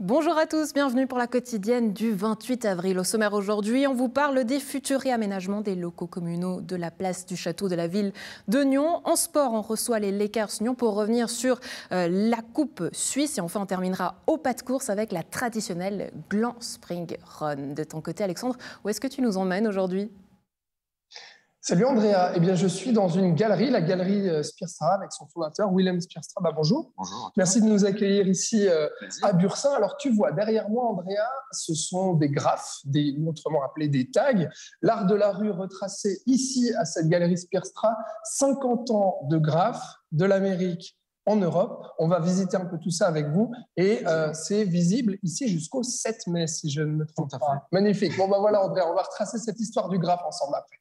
Bonjour à tous, bienvenue pour la quotidienne du 28 avril. Au sommaire aujourd'hui, on vous parle des futurs réaménagements des locaux communaux de la place du château de la ville de Nyon. En sport, on reçoit les Lakers Nyon pour revenir sur la Coupe Suisse. Et enfin, on terminera au pas de course avec la traditionnelle Gland Spring Run. De ton côté, Alexandre, où est-ce que tu nous emmènes aujourd'hui ? Salut Andrea, eh bien, je suis dans une galerie, la galerie Spierstra, avec son fondateur Willem Spierstra. Bonjour. Bonjour. Merci de nous accueillir ici à Bursin. Alors tu vois, derrière moi, Andrea, ce sont des graphes, autrement appelés des tags. L'art de la rue retracé ici à cette galerie Spierstra, 50 ans de graphes de l'Amérique en Europe. On va visiter un peu tout ça avec vous et c'est visible ici jusqu'au 7 mai, si je ne me trompe pas. Magnifique. Bon ben voilà Andrea, on va retracer cette histoire du graphe ensemble après.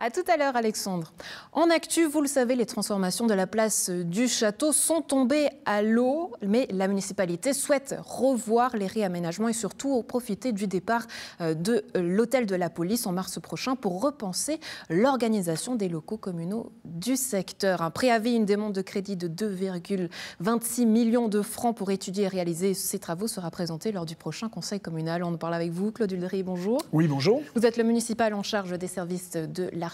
À tout à l'heure, Alexandre. En actu, vous le savez, les transformations de la place du château sont tombées à l'eau, mais la municipalité souhaite revoir les réaménagements et surtout profiter du départ de l'hôtel de la police en mars prochain pour repenser l'organisation des locaux communaux du secteur. Un préavis, une demande de crédit de 2,26 millions de francs pour étudier et réaliser ces travaux sera présenté lors du prochain conseil communal. On en parle avec vous, Claude Uldry, bonjour. Oui, bonjour. Vous êtes le municipal en charge des services de l'architecture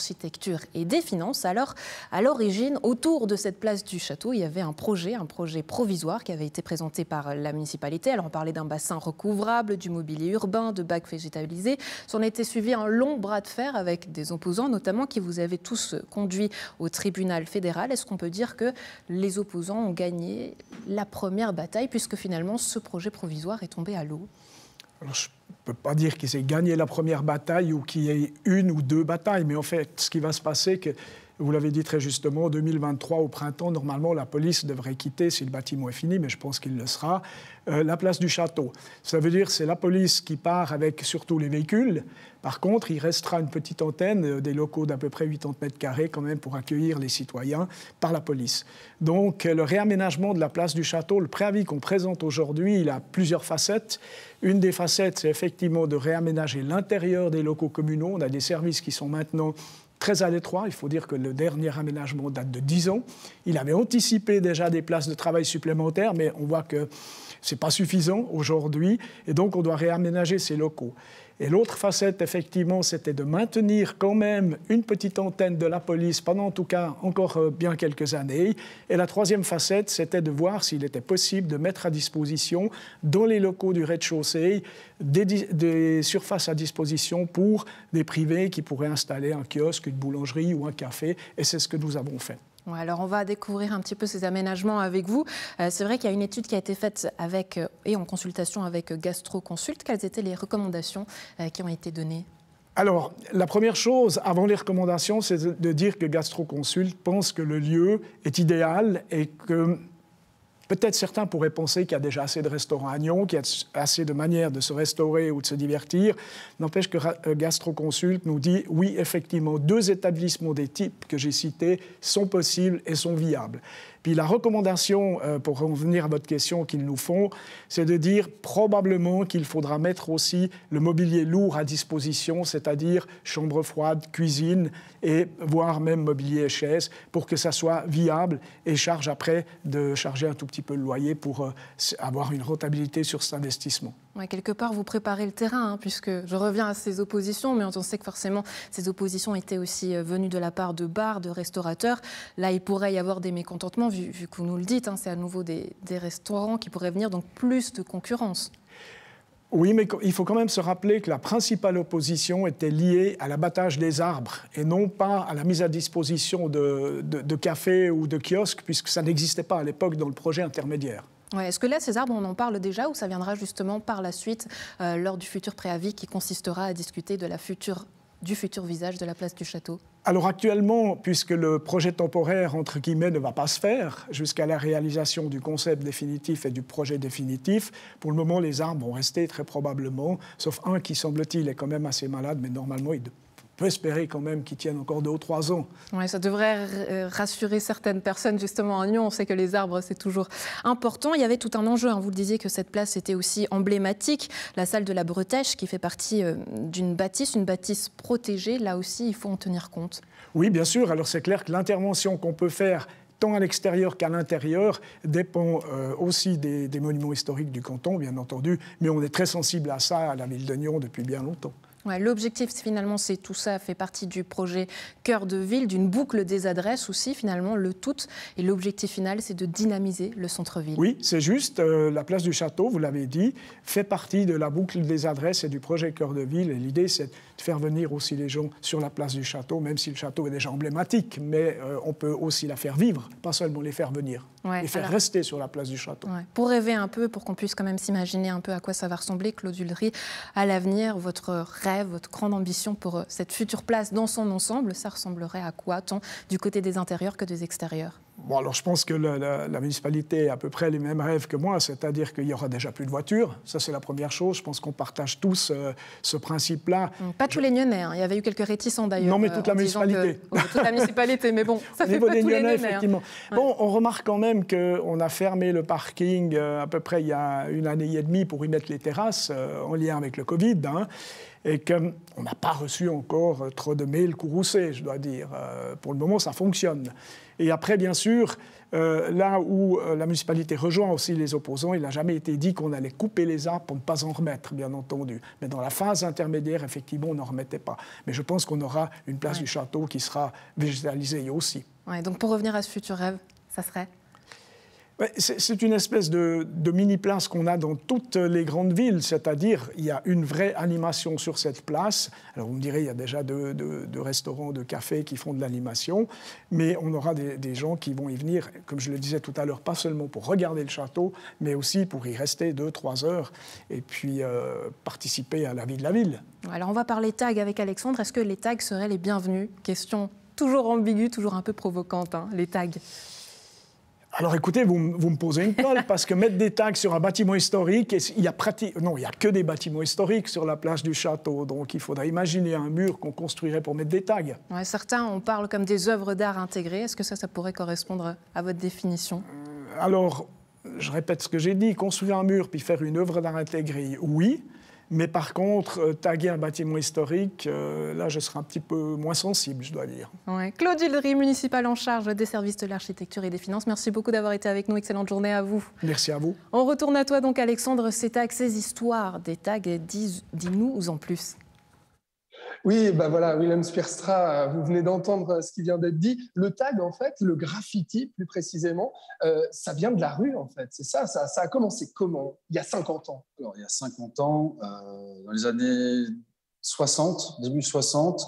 et des finances. Alors, à l'origine, autour de cette place du château, il y avait un projet provisoire qui avait été présenté par la municipalité. Alors, on parlait d'un bassin recouvrable, du mobilier urbain, de bacs végétalisés. S'en était suivi un long bras de fer avec des opposants, notamment qui vous avaient tous conduit au tribunal fédéral. Est-ce qu'on peut dire que les opposants ont gagné la première bataille, puisque finalement, ce projet provisoire est tombé à l'eau ? Alors, je ne peux pas dire qu'ils aient gagné la première bataille ou qu'il y ait une ou deux batailles, mais en fait, ce qui va se passer, que vous l'avez dit très justement, en 2023, au printemps, normalement, la police devrait quitter, si le bâtiment est fini, mais je pense qu'il le sera, la place du château. Ça veut dire que c'est la police qui part avec surtout les véhicules. Par contre, il restera une petite antenne, des locaux d'à peu près 80 mètres carrés quand même pour accueillir les citoyens par la police. Donc, le réaménagement de la place du château, le préavis qu'on présente aujourd'hui, il a plusieurs facettes. Une des facettes, c'est effectivement de réaménager l'intérieur des locaux communaux. On a des services qui sont maintenant très à l'étroit. Il faut dire que le dernier aménagement date de 10 ans. Il avait anticipé déjà des places de travail supplémentaires, mais on voit que ce n'est pas suffisant aujourd'hui. Et donc, on doit réaménager ces locaux. Et l'autre facette, effectivement, c'était de maintenir quand même une petite antenne de la police pendant, en tout cas, encore bien quelques années. Et la troisième facette, c'était de voir s'il était possible de mettre à disposition, dans les locaux du rez-de-chaussée, des surfaces à disposition pour des privés qui pourraient installer un kiosque, une boulangerie ou un café. Et c'est ce que nous avons fait. Ouais, alors on va découvrir un petit peu ces aménagements avec vous. C'est vrai qu'il y a une étude qui a été faite et en consultation avec GastroConsult. Quelles étaient les recommandations qui ont été données ? Alors, la première chose, avant les recommandations, c'est de dire que GastroConsult pense que le lieu est idéal et que peut-être certains pourraient penser qu'il y a déjà assez de restaurants à Nyon, qu'il y a assez de manières de se restaurer ou de se divertir. N'empêche que GastroConsult nous dit, oui, effectivement, 2 établissements des types que j'ai cités sont possibles et sont viables. Puis la recommandation, pour revenir à votre question qu'ils nous font, c'est de dire probablement qu'il faudra mettre aussi le mobilier lourd à disposition, c'est-à-dire chambre froide, cuisine et voire même mobilier et chaises, pour que ça soit viable et charge après de charger un tout petit peu le loyer pour avoir une rentabilité sur cet investissement. Ouais, quelque part, vous préparez le terrain, puisque je reviens à ces oppositions, mais on sait que forcément, ces oppositions étaient aussi venues de la part de bars, de restaurateurs. Là, il pourrait y avoir des mécontentements, vu que vous nous le dites, c'est à nouveau des restaurants qui pourraient venir, donc plus de concurrence. Oui, mais il faut quand même se rappeler que la principale opposition était liée à l'abattage des arbres et non pas à la mise à disposition de cafés ou de kiosques, puisque ça n'existait pas à l'époque dans le projet intermédiaire. Ouais, est-ce que là, ces arbres, on en parle déjà ou ça viendra justement par la suite, lors du futur préavis qui consistera à discuter du futur visage de la place du château ? Alors actuellement, puisque le projet temporaire, entre guillemets, ne va pas se faire jusqu'à la réalisation du concept définitif et du projet définitif, pour le moment, les arbres vont rester très probablement, sauf un qui, semble-t-il, est quand même assez malade, mais normalement, il peut espérer quand même qu'ils tiennent encore 2 ou 3 ans. Oui, ça devrait rassurer certaines personnes justement à Nyon. On sait que les arbres, c'est toujours important. Il y avait tout un enjeu. Vous le disiez que cette place était aussi emblématique. La salle de la Bretèche, qui fait partie d'une bâtisse, une bâtisse protégée. Là aussi, il faut en tenir compte. Oui, bien sûr. Alors c'est clair que l'intervention qu'on peut faire tant à l'extérieur qu'à l'intérieur, dépend aussi des monuments historiques du canton, bien entendu, mais on est très sensible à ça, à la ville de Nyon, depuis bien longtemps. Ouais, l'objectif, finalement, c'est tout ça fait partie du projet Cœur de Ville, d'une boucle des adresses aussi, finalement, le tout. Et l'objectif final, c'est de dynamiser le centre-ville. Oui, c'est juste. La place du Château, vous l'avez dit, fait partie de la boucle des adresses et du projet Cœur de Ville. Et l'idée, c'est de faire venir aussi les gens sur la place du Château, même si le château est déjà emblématique. Mais on peut aussi la faire vivre, pas seulement les faire venir. Les faire rester sur la place du Château. Ouais. Pour rêver un peu, pour qu'on puisse quand même s'imaginer un peu à quoi ça va ressembler, Claude Ullery, à l'avenir, votre rêve, votre grande ambition pour cette future place dans son ensemble, ça ressemblerait à quoi, tant du côté des intérieurs que des extérieurs? Bon, alors je pense que la municipalité a à peu près les mêmes rêves que moi, c'est-à-dire qu'il y aura déjà plus de voitures. Ça, c'est la première chose. Je pense qu'on partage tous ce principe-là. Pas tous les Nyonnais, hein. Il y avait eu quelques réticents d'ailleurs. Non, mais toute la municipalité. Toute la municipalité, mais bon, ça fait pas tous les Nyonnais. Effectivement. Hein. Bon, on remarque quand même qu'on a fermé le parking à peu près il y a 1 année et demie pour y mettre les terrasses en lien avec le Covid. Hein. Et qu'on n'a pas reçu encore trop de mails courroucés, je dois dire. Pour le moment, ça fonctionne. Et après, bien sûr, là où la municipalité rejoint aussi les opposants, il n'a jamais été dit qu'on allait couper les arbres pour ne pas en remettre, bien entendu. Mais dans la phase intermédiaire, effectivement, on n'en remettait pas. Mais je pense qu'on aura une place du château qui sera végétalisée aussi. Ouais, donc pour revenir à ce futur rêve, ça serait ? C'est une espèce de mini-place qu'on a dans toutes les grandes villes, c'est-à-dire il y a une vraie animation sur cette place. Alors vous me direz, il y a déjà de restaurants, de cafés qui font de l'animation, mais on aura des gens qui vont y venir, comme je le disais tout à l'heure, pas seulement pour regarder le château, mais aussi pour y rester 2-3 heures et puis participer à la vie de la ville. Alors on va parler tags avec Alexandre. Est-ce que les tags seraient les bienvenus? Question toujours ambiguë, toujours un peu provocante, hein, les tags. Alors écoutez, vous me posez une colle, parce que mettre des tags sur un bâtiment historique, il n'y a que des bâtiments historiques sur la place du château, donc il faudrait imaginer un mur qu'on construirait pour mettre des tags. Ouais, certains, on parle comme des œuvres d'art intégrées. Est-ce que ça pourrait correspondre à votre définition? Alors, je répète ce que j'ai dit, construire un mur puis faire une œuvre d'art intégrée, oui. Mais par contre, taguer un bâtiment historique, là, je serai un petit peu moins sensible, je dois dire. Ouais. Claude Ullery, municipal en charge des services de l'architecture et des finances. Merci beaucoup d'avoir été avec nous. Excellente journée à vous. Merci à vous. On retourne à toi donc, Alexandre. Ces tags, ces histoires des tags, dis-nous en plus. Oui, ben voilà, Willem Speerstra, vous venez d'entendre ce qui vient d'être dit. Le tag, en fait, le graffiti plus précisément, ça vient de la rue, en fait. C'est ça, ça a commencé comment? Il y a 50 ans. Alors, il y a 50 ans, dans les années 60, début 60,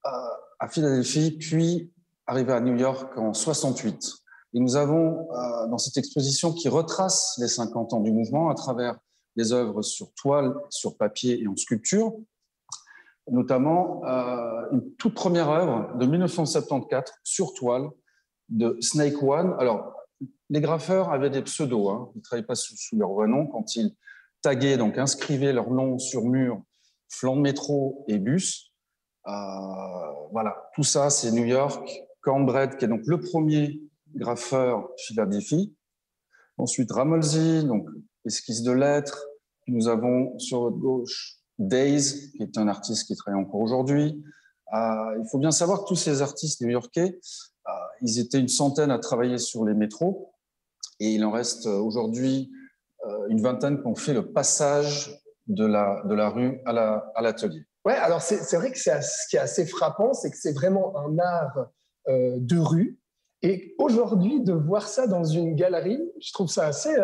à Philadelphie, puis arrivé à New York en 68. Et nous avons, dans cette exposition qui retrace les 50 ans du mouvement à travers des œuvres sur toile, sur papier et en sculpture, notamment une toute première œuvre de 1974 sur toile de Snake One. Alors, les graffeurs avaient des pseudos, hein. Ils ne travaillaient pas sous leur vrai nom. Quand ils taguaient, donc inscrivaient leur nom sur mur, flanc de métro et bus. Voilà, tout ça, c'est New York. Cornbread, qui est donc le premier graffeur Philadelphie. Ensuite, Rammellzee, donc esquisse de lettres. Puis nous avons sur votre gauche Days, qui est un artiste qui travaille encore aujourd'hui. Il faut bien savoir que tous ces artistes new-yorkais, ils étaient une centaine à travailler sur les métros, et il en reste aujourd'hui une vingtaine qui ont fait le passage de la rue à l'atelier. Ouais, alors c'est vrai que ce qui est assez frappant, c'est que c'est vraiment un art de rue. Et aujourd'hui, de voir ça dans une galerie, je trouve ça assez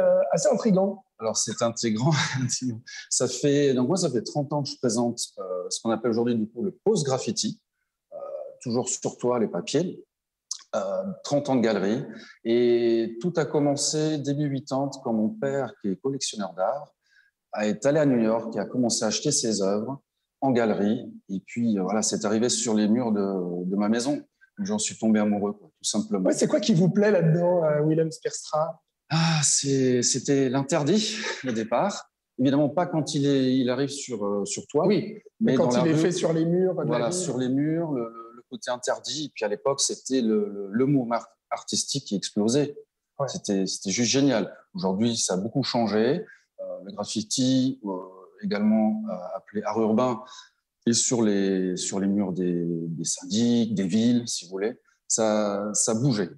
intriguant. Alors, c'est intégrant. Donc moi, ça fait 30 ans que je présente ce qu'on appelle aujourd'hui du coup, le post-graffiti, toujours sur toile et papier, 30 ans de galerie. Et tout a commencé début 80 quand mon père, qui est collectionneur d'art, est allé à New York et a commencé à acheter ses œuvres en galerie. Et puis, voilà, c'est arrivé sur les murs de ma maison. J'en suis tombé amoureux, quoi, tout simplement. Ouais, c'est quoi qui vous plaît là-dedans, Willem Speerstra? C'était l'interdit au départ. Évidemment pas quand il arrive sur toile. Oui, mais quand il est fait sur les murs. Voilà, sur les murs, le côté interdit. Et puis à l'époque, c'était le mot artistique qui explosait. Ouais. C'était juste génial. Aujourd'hui, ça a beaucoup changé. Le graffiti, également appelé art urbain, et sur les murs des syndics, des villes, si vous voulez, ça bougeait.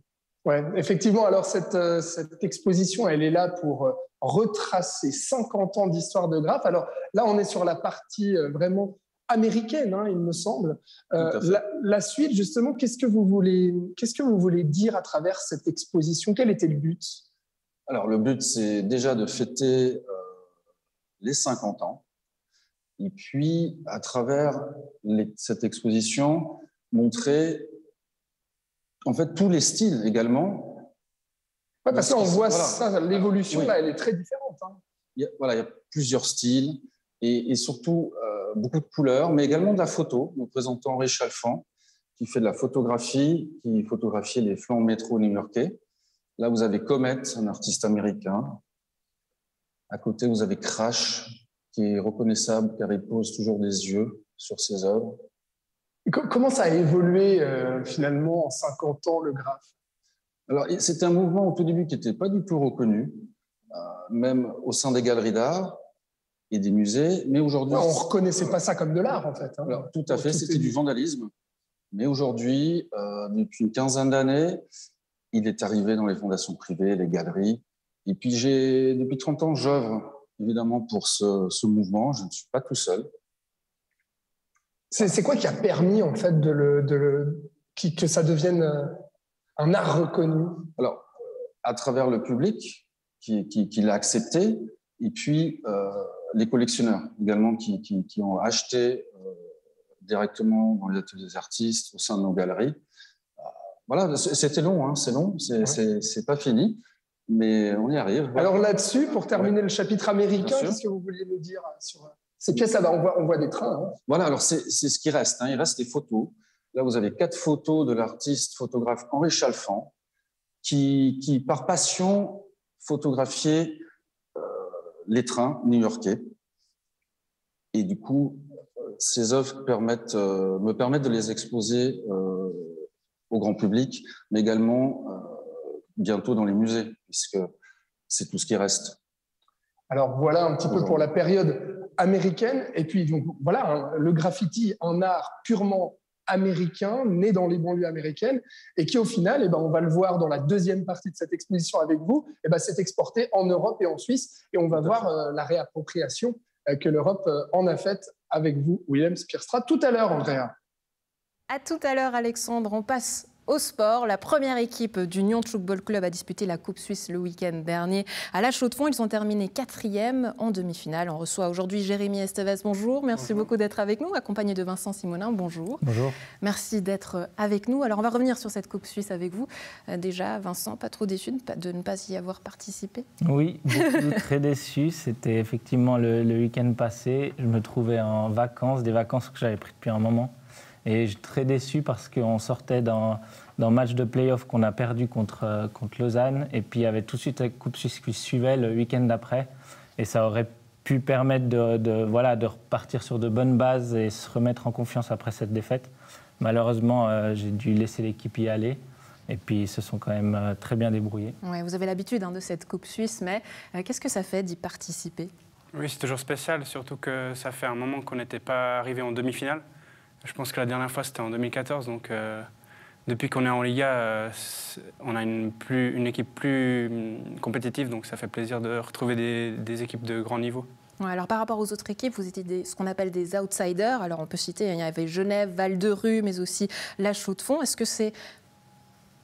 Ouais, effectivement, alors cette exposition, elle est là pour retracer 50 ans d'histoire de graphes. Alors là, on est sur la partie vraiment américaine, hein, il me semble. La suite, justement, qu'est-ce que vous voulez dire à travers cette exposition? Quel était le but? Alors, le but, c'est déjà de fêter les 50 ans. Et puis, à travers cette exposition, montrer en fait tous les styles également. Ouais, parce qu'on voit ça, l'évolution, là, elle est très différente. Hein. Il y a plusieurs styles et surtout beaucoup de couleurs, mais également de la photo. Nous présentons Henri Chalfant, qui fait de la photographie, qui photographiait les flancs métro new-yorkais. Là, vous avez Comet, un artiste américain. À côté, vous avez Crash, qui est reconnaissable car il pose toujours des yeux sur ses œuvres. Comment ça a évolué finalement en 50 ans, le graphe? Alors, c'était un mouvement au tout début qui n'était pas du tout reconnu, même au sein des galeries d'art et des musées. Mais aujourd'hui, on ne reconnaissait pas ça comme de l'art, en fait. Hein. Alors, tout à fait, c'était du vandalisme. Mais aujourd'hui, depuis une quinzaine d'années, il est arrivé dans les fondations privées, les galeries. Et puis, depuis 30 ans, j'œuvre évidemment pour ce mouvement. Je ne suis pas tout seul. C'est quoi qui a permis, en fait, que ça devienne un art reconnu? Alors, à travers le public qui l'a accepté, et puis les collectionneurs également qui ont acheté directement dans les ateliers des artistes, au sein de nos galeries. Voilà, c'était long, hein, c'est long, c'est pas fini, mais on y arrive. Voilà. Alors là-dessus, pour terminer le chapitre américain, qu'est-ce que vous vouliez nous dire sur ces pièces? On voit des trains. Hein. Voilà, alors c'est ce qui reste. Hein. Il reste des photos. Là, vous avez 4 photos de l'artiste photographe Henri Chalfant qui par passion, photographiait les trains new-yorkais. Et du coup, ces œuvres me permettent de les exposer au grand public, mais également bientôt dans les musées, puisque c'est tout ce qui reste. Alors voilà un petit peu pour la période américaine. Et puis donc, voilà, hein, le graffiti, un art purement américain, né dans les banlieues américaines, et qui au final, on va le voir dans la deuxième partie de cette exposition avec vous, s'est exporté en Europe et en Suisse, et on va voir la réappropriation que l'Europe en a faite avec vous, Willem Spierstra. Tout à l'heure, Andrea. À tout à l'heure, Alexandre. On passe au sport. La première équipe du Nyon Football Club a disputé la Coupe Suisse le week-end dernier à La Chaux-de-Fonds. Ils ont terminé 4e en demi-finale. On reçoit aujourd'hui Jérémy Estevez. Bonjour. Merci beaucoup d'être avec nous, accompagné de Vincent Simonin. Bonjour. Bonjour. Merci d'être avec nous. Alors, on va revenir sur cette Coupe Suisse avec vous. Déjà, Vincent, pas trop déçu de ne pas y avoir participé? Oui, très déçu. C'était effectivement le week-end passé. Je me trouvais en vacances, des vacances que j'avais prises depuis un moment. Et je suis très déçu parce qu'on sortait d'un match de play-off qu'on a perdu contre Lausanne. Et puis il y avait tout de suite la Coupe Suisse qui suivait le week-end d'après. Et ça aurait pu permettre de repartir sur de bonnes bases et se remettre en confiance après cette défaite. Malheureusement, j'ai dû laisser l'équipe y aller. Et puis ils se sont quand même très bien débrouillés. Ouais, vous avez l'habitude de cette Coupe Suisse, mais qu'est-ce que ça fait d'y participer? Oui, c'est toujours spécial, surtout que ça fait un moment qu'on n'était pas arrivé en demi-finale. Je pense que la dernière fois, c'était en 2014. Donc, depuis qu'on est en Liga, on a une équipe plus compétitive. Donc, ça fait plaisir de retrouver des équipes de grand niveau. Ouais, alors, par rapport aux autres équipes, vous étiez ce qu'on appelle des outsiders. Alors, on peut citer, il y avait Genève, Val-de-Rue, mais aussi La Chaux-de-Fonds. Est-ce que c'est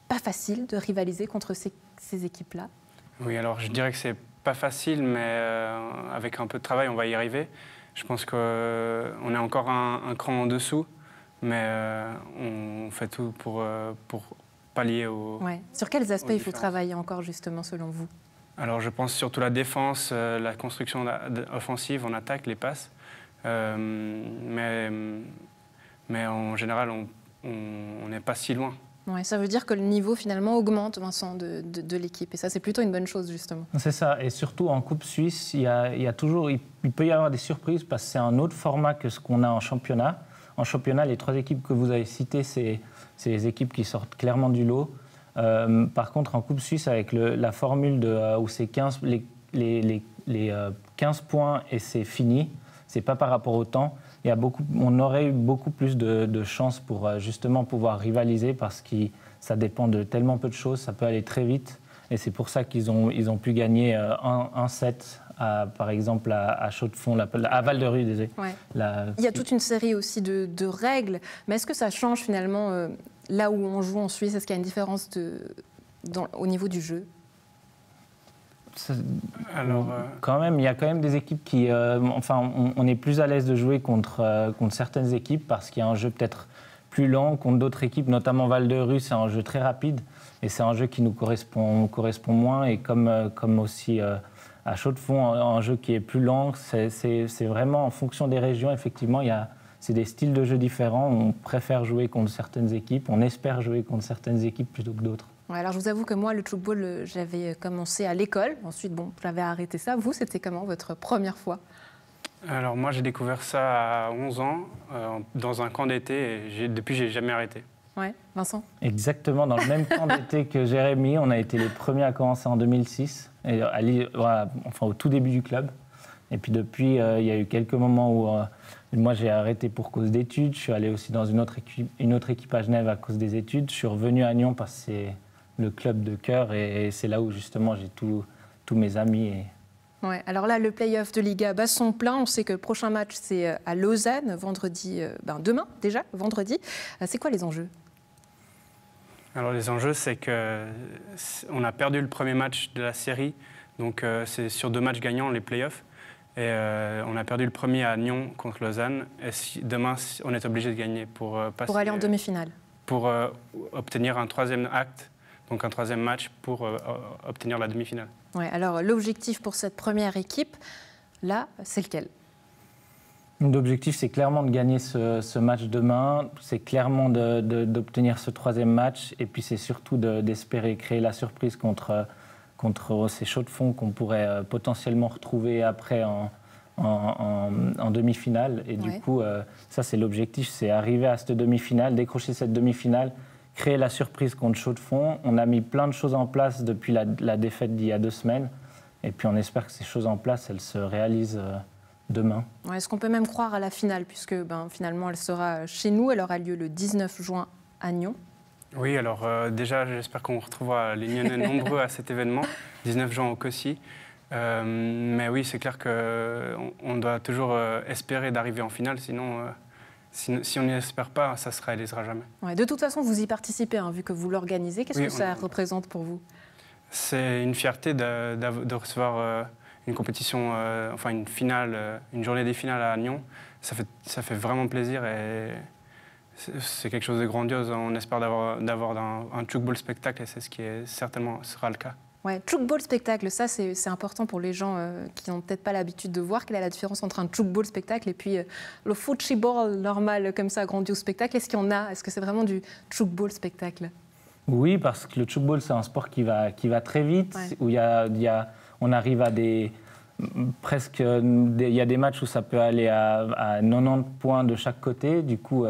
pas facile de rivaliser contre ces équipes-là? Oui, alors je dirais que c'est pas facile, mais avec un peu de travail, on va y arriver. Je pense qu'on est encore un cran en dessous, mais on fait tout pour pallier aux... Ouais. Sur quels aspects il faut travailler encore, justement, selon vous? Alors, je pense surtout la défense, la construction offensive, en attaque, les passes. Mais en général, on n'est pas si loin. Ouais, ça veut dire que le niveau, finalement, augmente, Vincent, de l'équipe. Et ça, c'est plutôt une bonne chose, justement. C'est ça. Et surtout, en Coupe Suisse, il peut y avoir des surprises parce que c'est un autre format que ce qu'on a en championnat. En championnat, les 3 équipes que vous avez citées, c'est les équipes qui sortent clairement du lot. Par contre, en Coupe Suisse, avec la formule où c'est 15 points et c'est fini, c'est pas par rapport au temps. On aurait eu beaucoup plus de chances pour justement pouvoir rivaliser parce que ça dépend de tellement peu de choses, ça peut aller très vite. Et c'est pour ça qu'ils ont pu gagner un set, par exemple, à Chaux-de-Fonds, à Val-de-Rue, désolé. Ouais. Il y a toute une série aussi de règles, mais est-ce que ça change finalement là où on joue en Suisse? Est-ce qu'il y a une différence au niveau du jeu? Quand même, il y a quand même des équipes qui... on est plus à l'aise de jouer contre certaines équipes parce qu'il y a un jeu peut-être plus lent contre d'autres équipes, notamment Val-de-Rue, c'est un jeu très rapide et c'est un jeu qui nous correspond moins. Et comme aussi à Chaux-de-Fonds, un jeu qui est plus lent, c'est vraiment en fonction des régions. Effectivement, c'est des styles de jeu différents. On préfère jouer contre certaines équipes, on espère jouer contre certaines équipes plutôt que d'autres. Ouais, alors je vous avoue que moi, le tchoukball, j'avais commencé à l'école. Ensuite, j'avais arrêté ça. Vous, c'était comment votre première fois? Alors moi, j'ai découvert ça à 11 ans, dans un camp d'été, et depuis, j'ai jamais arrêté. Ouais, Vincent? Exactement, dans le même camp d'été que Jérémy, on a été les premiers à commencer en 2006, et au tout début du club. Et puis depuis, il y a eu quelques moments où moi j'ai arrêté pour cause d'études. Je suis allé aussi dans une autre équipe à Genève à cause des études. Je suis revenu à Nyon parce que c'est le club de cœur et c'est là où justement j'ai tous mes amis. Ouais, alors là, le play-off de Liga bat son plein. On sait que le prochain match, c'est à Lausanne, vendredi, demain déjà, vendredi. C'est quoi les enjeux? Alors les enjeux, c'est qu'on a perdu le premier match de la série, donc c'est sur 2 matchs gagnants, les play-offs. Et on a perdu le premier à Nyon contre Lausanne. Et demain, on est obligé de gagner pour passer... Pour aller en demi-finale. Pour obtenir un 3e acte, donc un 3e match pour obtenir la demi-finale. Ouais, alors l'objectif pour cette première équipe, là, c'est lequel? L'objectif, c'est clairement de gagner ce match demain. C'est clairement d'obtenir ce 3e match. Et puis c'est surtout d'espérer créer la surprise contre ces Chaux-de-Fonds qu'on pourrait potentiellement retrouver après en demi-finale. Et du coup, ça, c'est l'objectif, c'est arriver à cette demi-finale, décrocher cette demi-finale, créer la surprise contre Chaux-de-Fonds. On a mis plein de choses en place depuis la défaite d'il y a 2 semaines. Et puis, on espère que ces choses en place, elles se réalisent demain. Ouais, est-ce qu'on peut même croire à la finale, puisque finalement, elle sera chez nous. Elle aura lieu le 19 juin à Nyon. Oui, alors déjà, j'espère qu'on retrouvera les Nyonnais nombreux à cet événement, 19 juin au Cossi. Mais oui, c'est clair qu'on doit toujours espérer d'arriver en finale, sinon, si on n'y espère pas, ça ne se réalisera jamais. Ouais, de toute façon, vous y participez, vu que vous l'organisez. Qu'est-ce que ça représente pour vous? C'est une fierté de recevoir une compétition, une finale, une journée des finales à Nyon. Ça fait vraiment plaisir et... C'est quelque chose de grandiose. On espère d'avoir un tchoukball spectacle et c'est ce qui certainement sera le cas. Ouais, tchoukball spectacle, ça c'est important pour les gens qui n'ont peut-être pas l'habitude de voir. Quelle est la différence entre un tchoukball spectacle et puis le football normal comme ça, grandiose spectacle? Est-ce qu'il y en a? Est-ce que c'est vraiment du tchoukball spectacle? Oui, parce que le tchoukball c'est un sport qui va très vite, où on arrive à il y a des matchs où ça peut aller à 90 points de chaque côté. Du coup,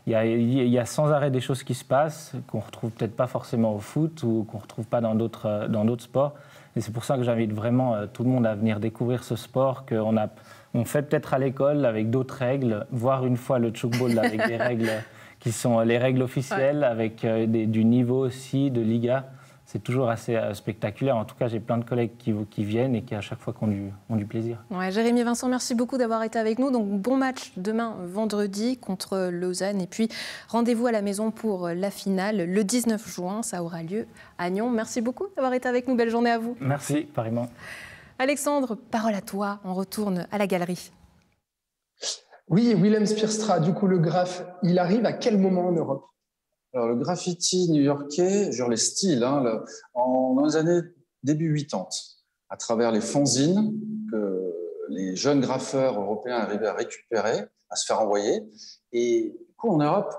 il y a sans arrêt des choses qui se passent qu'on ne retrouve peut-être pas forcément au foot ou qu'on ne retrouve pas dans d'autres sports. Et c'est pour ça que j'invite vraiment tout le monde à venir découvrir ce sport qu'on fait peut-être à l'école avec d'autres règles, voir une fois le tchoukball avec des règles qui sont les règles officielles, avec du niveau aussi, de Liga. C'est toujours assez spectaculaire. En tout cas, j'ai plein de collègues qui viennent et qui, à chaque fois, ont du plaisir. Ouais, Jérémy, Vincent, merci beaucoup d'avoir été avec nous. Donc, bon match demain, vendredi, contre Lausanne. Et puis, rendez-vous à la maison pour la finale le 19 juin. Ça aura lieu à Nyon. Merci beaucoup d'avoir été avec nous. Belle journée à vous. Merci, pareillement. Alexandre, parole à toi. On retourne à la galerie. Oui, Willem Spierstra, du coup, le graphe, il arrive à quel moment en Europe? Alors, le graffiti new-yorkais, genre les styles, dans les années début 80, à travers les fanzines que les jeunes graffeurs européens arrivaient à récupérer, à se faire envoyer. Et du coup, en Europe,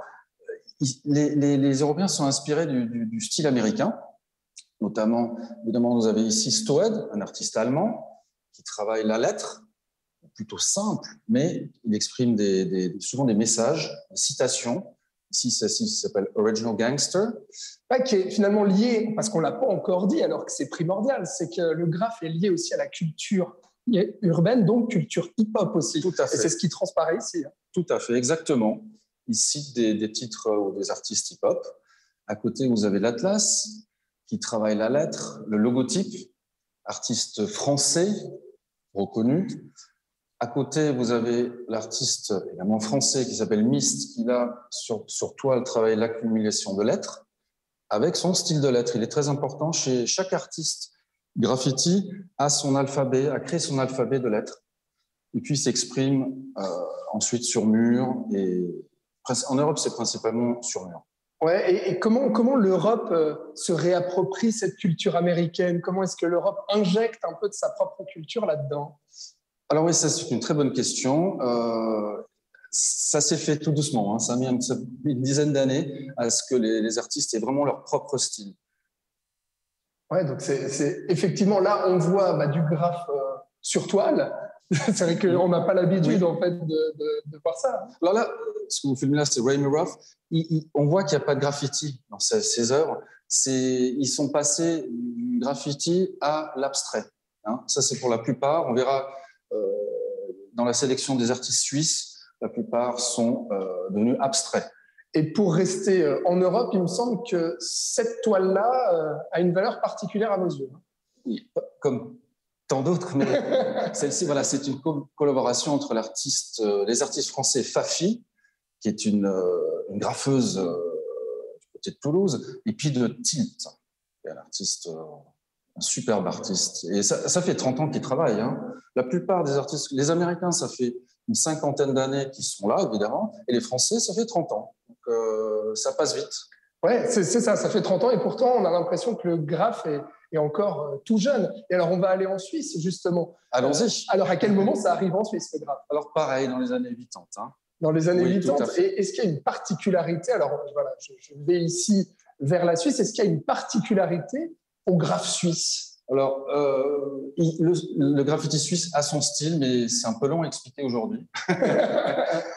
les Européens sont inspirés du style américain. Notamment, évidemment, vous avez ici Stoed, un artiste allemand, qui travaille la lettre, plutôt simple, mais il exprime souvent des messages, des citations. Ici, ceci s'appelle Original Gangster. Qui est finalement lié, parce qu'on ne l'a pas encore dit, alors que c'est primordial, c'est que le graphe est lié aussi à la culture urbaine, donc culture hip-hop aussi. Tout à fait. Et c'est ce qui transparaît ici. Tout à fait, exactement. Il cite des titres ou des artistes hip-hop. À côté, vous avez l'Atlas, qui travaille la lettre, le logotype, artiste français reconnu. À côté, vous avez l'artiste également français qui s'appelle Mist, qui là, sur toile, travaille l'accumulation de lettres avec son style de lettres. Il est très important chez chaque artiste graffiti a son alphabet, a créé son alphabet de lettres. Et puis s'exprime ensuite sur mur. Et en Europe, c'est principalement sur mur. Ouais, et comment l'Europe se réapproprie cette culture américaine? Comment est-ce que l'Europe injecte un peu de sa propre culture là-dedans? Alors oui, ça c'est une très bonne question. Ça s'est fait tout doucement. Hein. Ça a mis une dizaine d'années à ce que les artistes aient vraiment leur propre style. Ouais, donc c'est effectivement là on voit du graphe sur toile. C'est vrai qu'on n'a pas l'habitude en fait de voir ça. Alors là, ce que vous filmez là, c'est Ray Muroff. On voit qu'il n'y a pas de graffiti dans ces œuvres. Ils sont passés du graffiti à l'abstrait. Hein. Ça, c'est pour la plupart. On verra dans la sélection des artistes suisses, la plupart sont devenus abstraits. Et pour rester en Europe, il me semble que cette toile-là a une valeur particulière à nos yeux. Oui, comme tant d'autres, mais celle-ci, voilà, c'est une collaboration entre les artistes français Fafi, qui est une graffeuse du côté de Toulouse, et puis de Tilt, qui est un superbe artiste. Et ça fait 30 ans qu'ils travaillent. Hein. La plupart des artistes, les Américains, ça fait une 50aine d'années qu'ils sont là, évidemment, et les Français, ça fait 30 ans. Donc, ça passe vite. Ouais, c'est ça fait 30 ans, et pourtant, on a l'impression que le graphe est encore tout jeune. Et alors, on va aller en Suisse, justement. Allons-y. Alors, à quel moment ça arrive en Suisse, le graphe? Alors, pareil, dans les années 80. Hein. Dans les années 80. Et est-ce qu'il y a une particularité? Alors, voilà, je vais ici vers la Suisse. Est-ce qu'il y a une particularité au graphe suisse? Alors, le graffiti suisse a son style, mais c'est un peu long à expliquer aujourd'hui.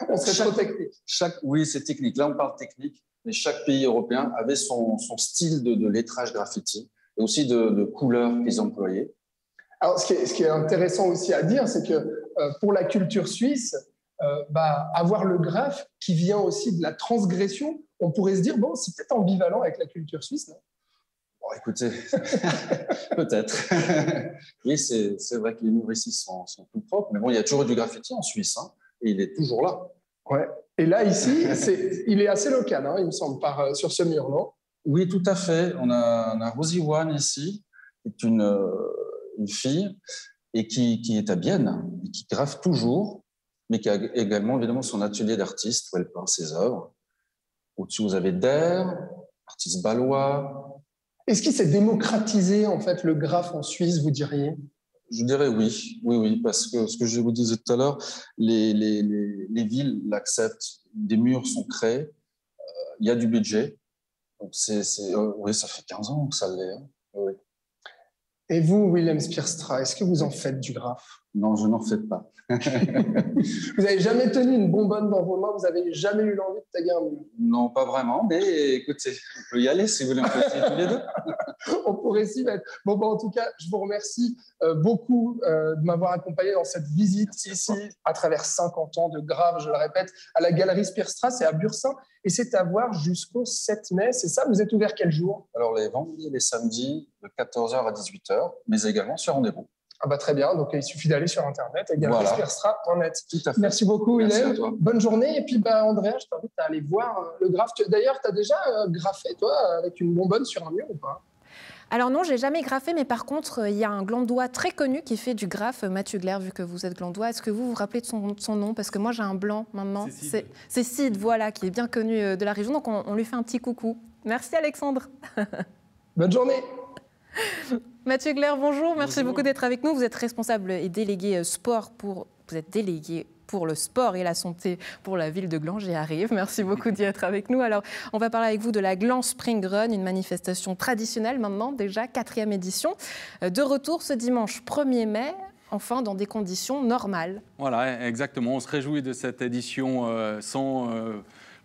On serait trop technique. Oui, c'est technique. Là, on parle technique, mais chaque pays européen avait son style de lettrage graffiti et aussi de couleurs qu'ils employaient. Alors, ce qui est intéressant aussi à dire, c'est que pour la culture suisse, avoir le graphe qui vient aussi de la transgression, on pourrait se dire, bon, c'est peut-être ambivalent avec la culture suisse, non? Bon, écoutez, peut-être. Oui, c'est vrai que les murs ici sont tout propres, mais bon, il y a toujours eu du graffiti en Suisse, hein, et il est toujours là. Ouais. Et là, ici, il est assez local, hein, il me semble, sur ce mur, non? Oui, tout à fait. On a Rosie One ici, qui est une fille, et qui est à Bienne, et qui graffe toujours, mais qui a également, évidemment, son atelier d'artiste, où elle peint ses œuvres. Au-dessus, vous avez Der, artiste balois. Est-ce qu'il s'est démocratisé, en fait, le graphe en Suisse, vous diriez? Je dirais oui, parce que ce que je vous disais tout à l'heure, les villes l'acceptent, des murs sont créés, il y a du budget. Donc oui, ça fait 15 ans que ça l'est. Hein. Oui. Et vous, Willem Spierstra, est-ce que vous en faites du graphe? Non, je n'en fais pas. Vous n'avez jamais tenu une bonbonne dans vos mains? Vous n'avez jamais eu l'envie de taguer un mur? Non, pas vraiment, mais écoutez, on peut y aller si vous voulez, on peut essayer tous les deux. On pourrait s'y mettre. Bon, en tout cas, je vous remercie beaucoup de m'avoir accompagné dans cette visite ici, à travers 50 ans de graphe, je le répète, à la Galerie Spierstra, c'est à Bursin, et c'est à voir jusqu'au 7 mai. C'est ça, vous êtes ouvert quel jour? Alors, les vendredis et les samedis, de 14h à 18h, mais également sur rendez-vous. Ah bah très bien, donc il suffit d'aller sur Internet, galeriespierstra.net. Tout à fait. Merci beaucoup, Willem. Bonne journée. Et puis, Andrea, je t'invite à aller voir le graphe. D'ailleurs, tu as déjà graffé, toi, avec une bonbonne sur un mur ou pas? Alors non, j'ai jamais graffé, mais par contre, il y a un glandois très connu qui fait du graphe, Mathieu Glaire, vu que vous êtes glandois. Est-ce que vous vous rappelez de son nom? Parce que moi, j'ai un blanc maintenant. C'est Sid, voilà, qui est bien connu de la région. Donc, on lui fait un petit coucou. Merci, Alexandre. Bonne journée. Mathieu Glaire, bonjour. Merci beaucoup d'être avec nous. Vous êtes responsable et délégué sport vous êtes délégué pour le sport et la santé pour la ville de Gland, j'y arrive. Merci beaucoup d'y être avec nous. Alors, on va parler avec vous de la Gland Spring Run, une manifestation traditionnelle maintenant, déjà 4e édition. De retour ce dimanche 1er mai, enfin dans des conditions normales. Voilà, exactement. On se réjouit de cette édition sans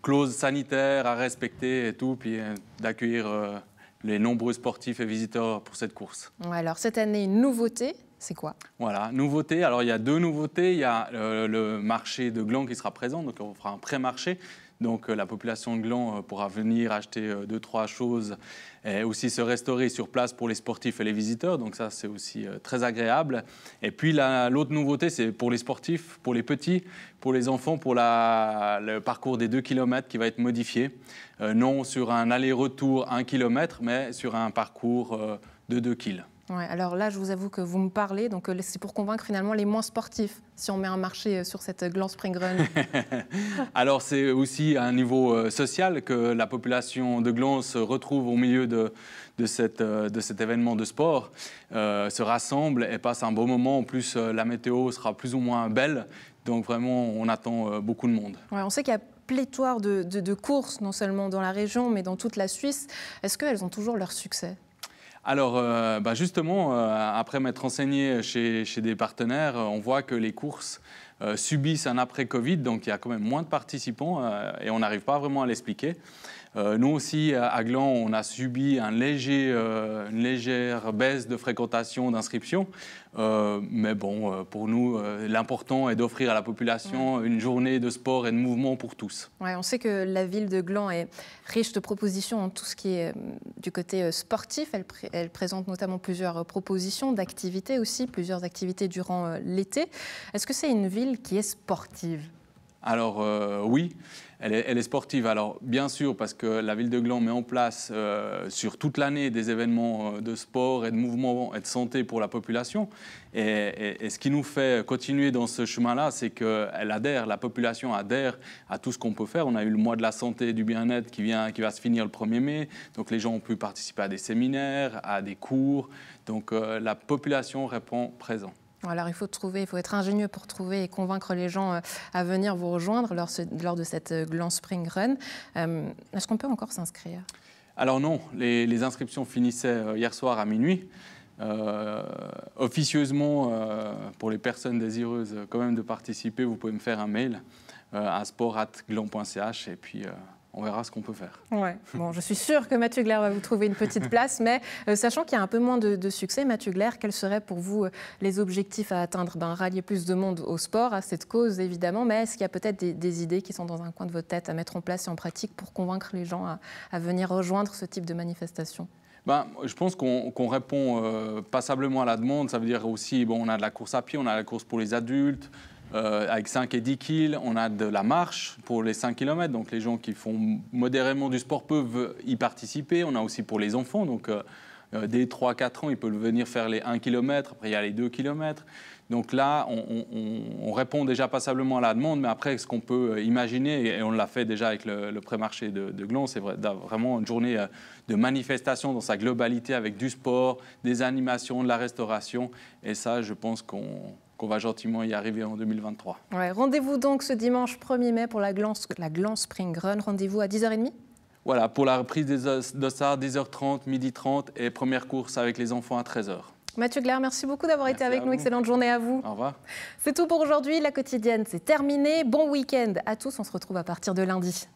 clauses sanitaires à respecter et tout, puis d'accueillir les nombreux sportifs et visiteurs pour cette course. Alors, cette année, une nouveauté. C'est quoi? Voilà, nouveauté. Alors, il y a 2 nouveautés. Il y a le marché de Gland qui sera présent, donc on fera un pré-marché. Donc la population de Gland pourra venir acheter 2-3 choses et aussi se restaurer sur place pour les sportifs et les visiteurs. Donc ça, c'est aussi très agréable. Et puis l'autre nouveauté, c'est pour les sportifs, pour les petits, pour les enfants, pour le parcours des 2 km qui va être modifié. Non sur un aller-retour 1 km, mais sur un parcours de 2 km. Ouais, alors là, je vous avoue que vous me parlez, donc c'est pour convaincre finalement les moins sportifs, si on met un marché sur cette Gland Spring Run. Alors c'est aussi à un niveau social que la population de Gland se retrouve au milieu de cet événement de sport, se rassemble et passe un beau moment. En plus, la météo sera plus ou moins belle, donc vraiment, on attend beaucoup de monde. Ouais, on sait qu'il y a pléthore de courses, non seulement dans la région, mais dans toute la Suisse. Est-ce qu'elles ont toujours leur succès ? Alors, justement, après m'être renseigné chez des partenaires, on voit que les courses subissent un après-Covid, donc il y a quand même moins de participants et on n'arrive pas vraiment à l'expliquer. Nous aussi, à Gland, on a subi une légère baisse de fréquentation, d'inscription. Mais bon, pour nous, l'important est d'offrir à la population une journée de sport et de mouvement pour tous. Ouais, on sait que la ville de Gland est riche de propositions en tout ce qui est du côté sportif. Elle présente notamment plusieurs propositions d'activités aussi, plusieurs activités durant l'été. Est-ce que c'est une ville qui est sportive ? Alors oui, elle est sportive. Alors bien sûr, parce que la ville de Gland met en place sur toute l'année des événements de sport et de mouvement et de santé pour la population. Et ce qui nous fait continuer dans ce chemin-là, c'est que la population adhère à tout ce qu'on peut faire. On a eu le mois de la santé et du bien-être qui va se finir le 1er mai. Donc les gens ont pu participer à des séminaires, à des cours. Donc la population répond présent. Alors il faut être ingénieux pour trouver et convaincre les gens à venir vous rejoindre lors de cette Gland Spring Run. Est-ce qu'on peut encore s'inscrire ? Alors non, les inscriptions finissaient hier soir à minuit. Officieusement, pour les personnes désireuses quand même de participer, vous pouvez me faire un mail à sport@gland.ch et puis on verra ce qu'on peut faire. Ouais. Bon, je suis sûre que Mathieu Glaire va vous trouver une petite place, mais sachant qu'il y a un peu moins de succès, Mathieu Glaire, quels seraient pour vous les objectifs à atteindre ? Rallier plus de monde au sport, à cette cause évidemment, mais est-ce qu'il y a peut-être des idées qui sont dans un coin de votre tête à mettre en place et en pratique pour convaincre les gens à venir rejoindre ce type de manifestation ? Je pense qu'on répond passablement à la demande. Ça veut dire aussi, on a de la course à pied, on a la course pour les adultes, avec 5 et 10 kills, on a de la marche pour les 5 km, donc les gens qui font modérément du sport peuvent y participer. On a aussi pour les enfants, donc dès 3-4 ans, ils peuvent venir faire les 1 km, après il y a les 2 km. Donc là, on répond déjà passablement à la demande, mais après, ce qu'on peut imaginer, et on l'a fait déjà avec le pré-marché de Gland, c'est vraiment une journée de manifestation dans sa globalité avec du sport, des animations, de la restauration, et ça, je pense qu'on va gentiment y arriver en 2023. Ouais, rendez-vous donc ce dimanche 1er mai pour la Gland Spring Run. Rendez-vous à 10h30 ? Voilà, pour la reprise des dossards, 10h30, 12h30 et première course avec les enfants à 13h. Mathieu Glaire, merci beaucoup d'avoir été avec nous. Excellente journée à vous. Au revoir. C'est tout pour aujourd'hui. La quotidienne, c'est terminé. Bon week-end à tous. On se retrouve à partir de lundi.